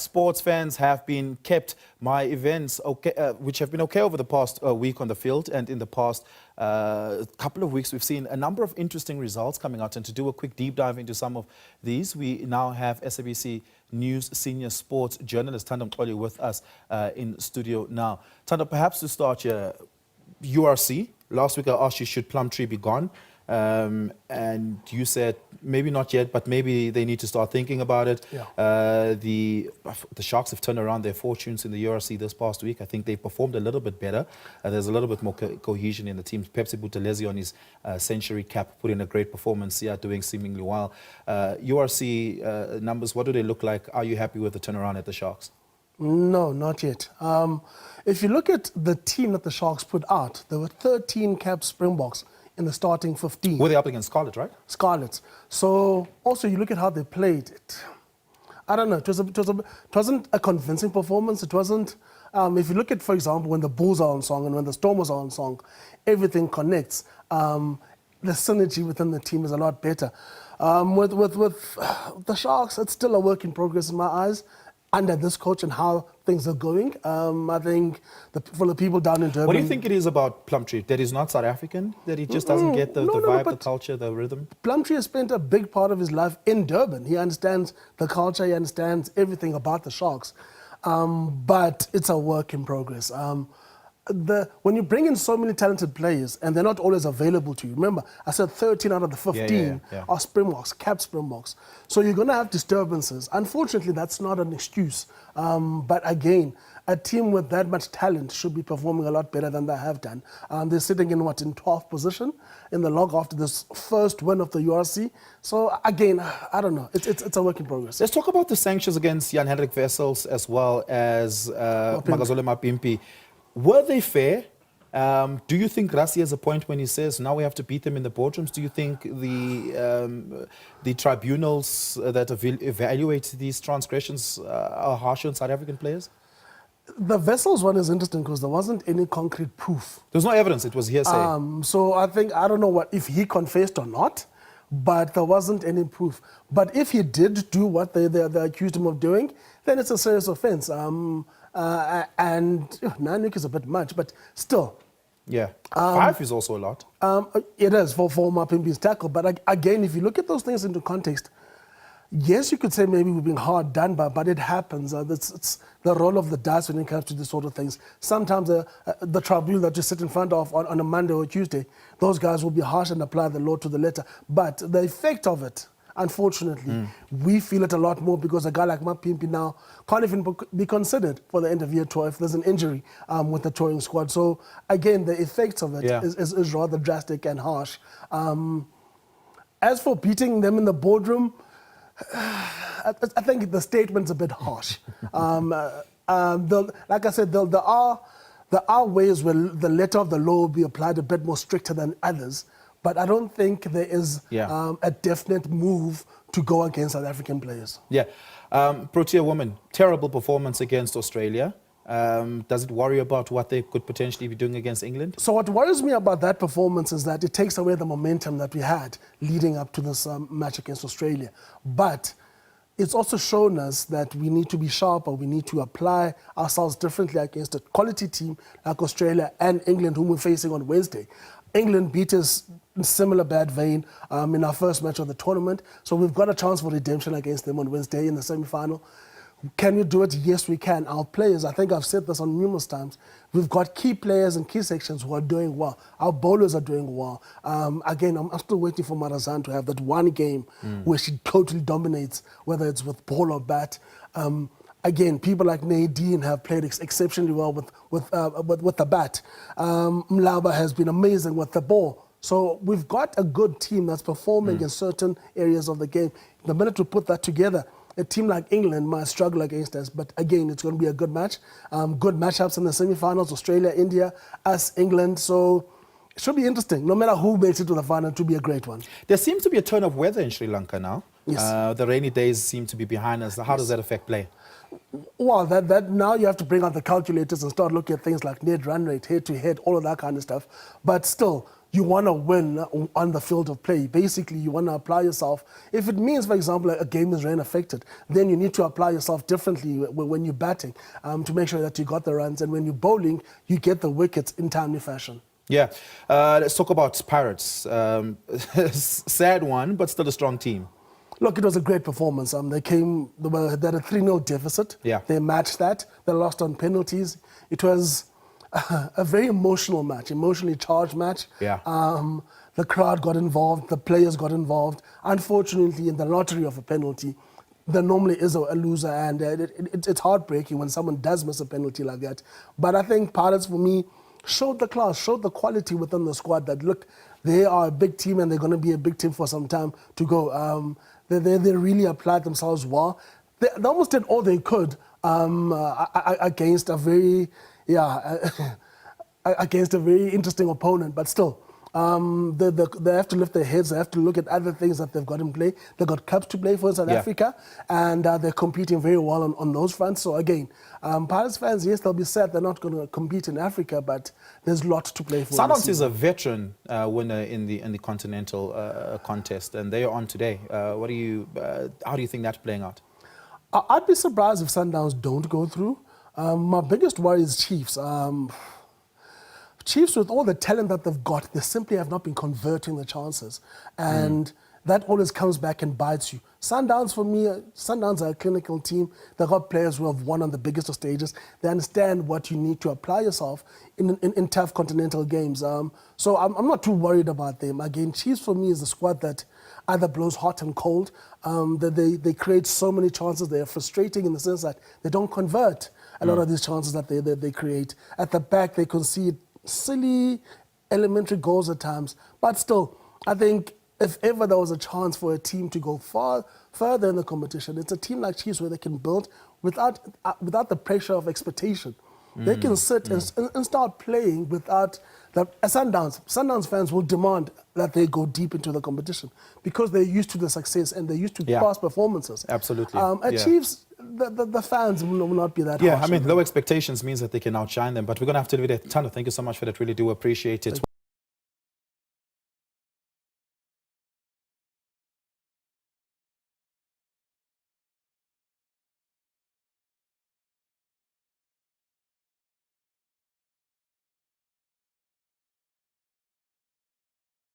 sports fans have been kept my events, which have been okay over the past week on the field, and in the past couple of weeks we've seen a number of interesting results coming out. And to do a quick deep dive into some of these, we now have SABC News Senior Sport journalist Thando Mxoli with us in studio now. Thando, perhaps to start here, URC. Last week I asked you, should Plumtree be gone? And you said maybe not yet, but maybe they need to start thinking about it. Yeah. The Sharks have turned around their fortunes in the URC this past week. I think they performed a little bit better. There's a little bit more cohesion in the team. Pepsi Buthelezi on his century cap put in a great performance. Yeah, doing seemingly well. URC numbers, what do they look like? Are you happy with the turnaround at the Sharks? No, not yet. If you look at the team that the Sharks put out, there were 13 capped Springboks in the starting 15. Were they up against Scarlet, right? Scarlets. So also you look at how they played it. I don't know. It wasn't a convincing performance. It wasn't. If you look at, for example, when the Bulls are on song and when the Stormers are on song, everything connects. The synergy within the team is a lot better. With the Sharks, it's still a work in progress in my eyes, under this coach and how things are going. I think for the people down in Durban... What do you think it is about Plumtree? That he's not South African? That he just doesn't get the vibe, the culture, the rhythm? Plumtree has spent a big part of his life in Durban. He understands the culture, he understands everything about the Sharks. But it's a work in progress. When you bring in so many talented players and they're not always available to you, remember, I said 13 out of the 15 are Springboks, capped Springboks. So you're going to have disturbances. Unfortunately, that's not an excuse. But again, a team with that much talent should be performing a lot better than they have done. They're sitting in 12th position in the log after this first win of the URC. So again, I don't know. It's a work in progress. Let's talk about the sanctions against Jan-Hendrik Wessels as well as Magazole Mapimpi. Were they fair? Do you think Rassi has a point when he says now we have to beat them in the boardrooms? Do you think the tribunals that evaluate these transgressions are harsh on South African players? The Wessels one is interesting because there wasn't any concrete proof. There's no evidence, it was hearsay. So I don't know if he confessed or not, but there wasn't any proof. But if he did do what they accused him of doing, then it's a serious offense. And 9 weeks is a bit much, but still. Yeah, 5 is also a lot. It is for Mapimpi's tackle. But again, if you look at those things into context, yes, you could say maybe we're being hard done by, but it happens. It's the roll of the dice when it comes to this sort of things. Sometimes the tribunal that you sit in front of on a Monday or Tuesday, those guys will be harsh and apply the law to the letter. But the effect of it, unfortunately, we feel it a lot more because a guy like Mapimpi now can't even be considered for the end of year tour if there's an injury with the touring squad. So again, the effects of it is rather drastic and harsh. As for beating them in the boardroom, I think the statement's a bit harsh. Like I said, there are ways where the letter of the law will be applied a bit more stricter than others. But I don't think there is a definite move to go against South African players. Yeah. Protea woman, terrible performance against Australia. Does it worry about what they could potentially be doing against England? So what worries me about that performance is that it takes away the momentum that we had leading up to this match against Australia. But it's also shown us that we need to be sharper. We need to apply ourselves differently against a quality team like Australia and England, whom we're facing on Wednesday. England beat us in similar bad vein in our first match of the tournament. So we've got a chance for redemption against them on Wednesday in the semi-final. Can we do it? Yes, we can. Our players, I think I've said this on numerous times, we've got key players and key sections who are doing well. Our bowlers are doing well. Again, I'm still waiting for Marazan to have that one game where she totally dominates, whether it's with ball or bat. Again, people like Nadine have played exceptionally well with the bat. Mlaba has been amazing with the ball. So we've got a good team that's performing in certain areas of the game. The minute we put that together, a team like England might struggle against us. But again, it's going to be a good match. Good matchups in the semi-finals, Australia, India, us, England. So it should be interesting. No matter who makes it to the final, it will be a great one. There seems to be a turn of weather in Sri Lanka now. Yes. The rainy days seem to be behind us. How does that affect play? Well, that now you have to bring out the calculators and start looking at things like net run rate, head-to-head, all of that kind of stuff. But still, you want to win on the field of play. Basically, you want to apply yourself. If it means, for example, a game is rain affected, then you need to apply yourself differently when you're batting to make sure that you got the runs. And when you're bowling, you get the wickets in timely fashion. Yeah. Let's talk about Pirates. Sad one, but still a strong team. Look, it was a great performance. They had a 3-0 deficit. Yeah. They matched that. They lost on penalties. It was a very emotional match, emotionally charged match. Yeah. The crowd got involved, the players got involved. Unfortunately, in the lottery of a penalty, there normally is a loser, and it's heartbreaking when someone does miss a penalty like that. But I think Pirates, for me, showed the class, showed the quality within the squad that, look, they are a big team and they're going to be a big team for some time to go. They really applied themselves well. They almost did all they could against a very... against a very interesting opponent, but still, they have to lift their heads. They have to look at other things that they've got in play. They've got cups to play for in South Africa, and they're competing very well on those fronts. So again, Pirates fans, yes, they'll be sad they're not going to compete in Africa, but there's a lot to play for. Sundowns is a veteran winner in the continental contest, and they are on today. How do you think that's playing out? I'd be surprised if Sundowns don't go through. My biggest worry is Chiefs. Chiefs, with all the talent that they've got, they simply have not been converting the chances. And that always comes back and bites you. Sundowns, for me, Sundowns are a clinical team. They've got players who have won on the biggest of stages. They understand what you need to apply yourself in tough continental games. So I'm not too worried about them. Again, Chiefs, for me, is a squad that either blows hot and cold. They create so many chances. They are frustrating in the sense that they don't convert a lot of these chances that they create. At the back, they concede silly, elementary goals at times. But still, I think if ever there was a chance for a team to go further in the competition, it's a team like Chiefs where they can build without the pressure of expectation. They can sit and start playing without that. Sundowns fans will demand that they go deep into the competition because they're used to the success and they're used to past performances. Absolutely. Chiefs, the fans will not be that harsh. Yeah, I mean, low expectations means that they can outshine them, but we're going to have to leave it at Thando. Thank you so much for that. Really do appreciate it.